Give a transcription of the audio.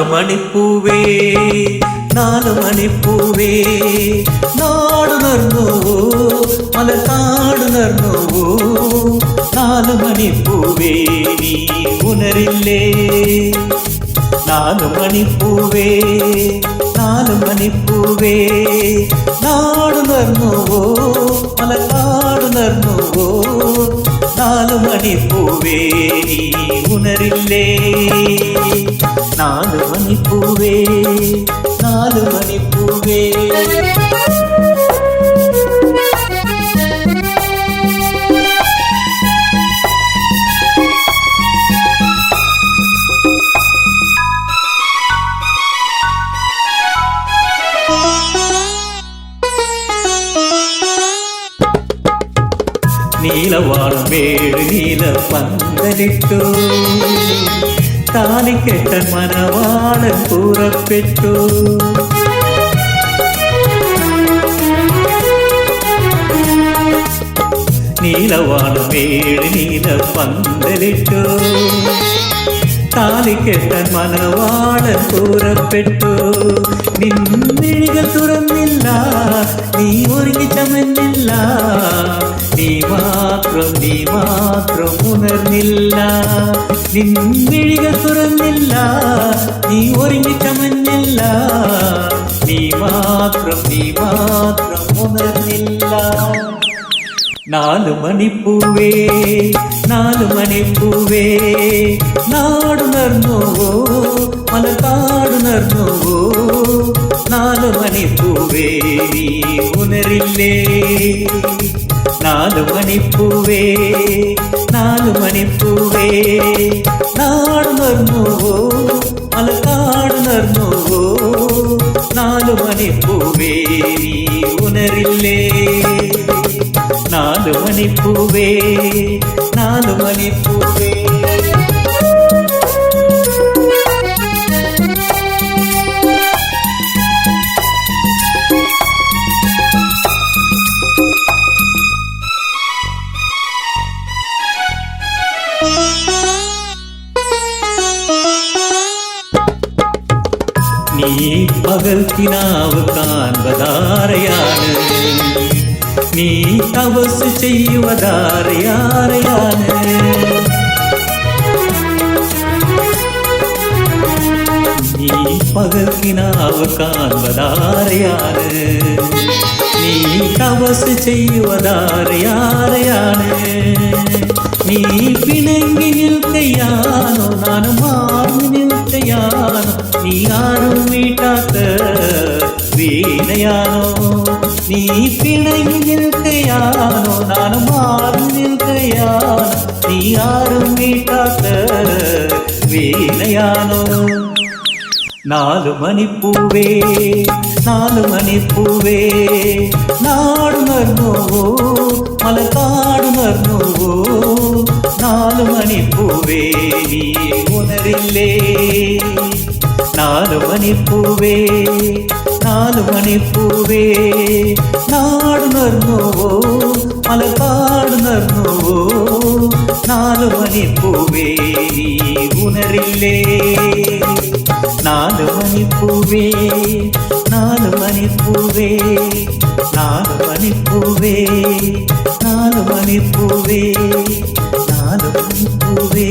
മണിപ്പൂവേ നാലു മണിപ്പൂവേ നാടുണർന്നുവോ മലർക്കാടുണർന്നുവോ നാലു മണിപ്പൂവേ നീ ഉണരില്ലേ നാലു മണിപ്പൂവേ നാലു മണിപ്പൂവേ നാടുണർന്നുവോ മലർക്കാടുണർന്നുവോ നാലു മണിപ്പൂവേ നീ ഉണരില്ലേ നാലു മണിപ്പൂവേ നാലു മണിപ്പൂവേ നീലവാണം വേഴ് നീല പന്തലിട്ടു താലിക്കെട്ടൻ മനവാളൻ പുറപ്പെട്ടു നീലവാണം വേഴ് നീല പന്തലിട്ടു താലിക്കെട്ടൻ മനവാളൻ പുറപ്പെട്ടു നിൻമിഴികൾ തുറന്നില്ല നീ ഒരുങ്ങി ചമഞ്ഞില്ല നീ മാത്രം ഉണർന്നില്ല നിൻമിഴികൾ തുറന്നില്ല നീ ഒരുങ്ങി ചമഞ്ഞില്ല നീ മാത്രം ഉണർന്നില്ല നാലു മണിപ്പൂവേ നാലു മണിപ്പൂവേ നാടുണർന്നുവോ മലർക്കാടുണർന്നുവോ നാലു മണിപ്പൂവേ നീ ഉണരില്ലേ നാലു മണിപ്പൂവേ നാലു മണിപ്പൂവേ നാടുണർന്നുവോ മലർക്കാടുണർന്നുവോ നാലു മണിപ്പൂവേ നീ ഉണരില്ലേ നാലു മണിപ്പൂവേ നാലു മണിപ്പൂവേ നീ പകൽ കിനാവ് കാൺവതാരയാണ് നീ തപസ് ചെയ്യുവതാരയാണ് നീ പകൽ കിനാവ് കാൺവതാരയാണ് നീ തപസ് ചെയ്യുവതാരയാണ് നീ പിണങ്ങി നിൽക്കയാണോ നാനും മാറി നിൽക്കയാണോ നീ ആരും വീട്ടാത്ത വീണയാണോ നീ പിണങ്ങി നിൽക്കയാണോ നാനും മാറി നിൽക്കയാണോ നീ ആരും വീട്ടാത്ത വീണയാണോ നാലു മണിപ്പൂവേ നാലു മണിപ്പൂവേ നാടുണർന്നുവോ മലർക്കാടുണർന്നുവോ നാലു മണിപ്പൂവേ നീ ഉണരില്ലേ നാലു മണിപ്പൂവേ നാലു മണിപ്പൂവേ നാടുണർന്നുവോ മലർക്കാടുണർന്നുവോ നാലു മണിപ്പൂവേ നീ ഉണരില്ലേ നാലു മണിപ്പൂവേ നാലു മണിപ്പൂവേ നാലു മണിപ്പൂവേ നാലു മണിപ്പൂവേ നാലു മണിപ്പൂവേ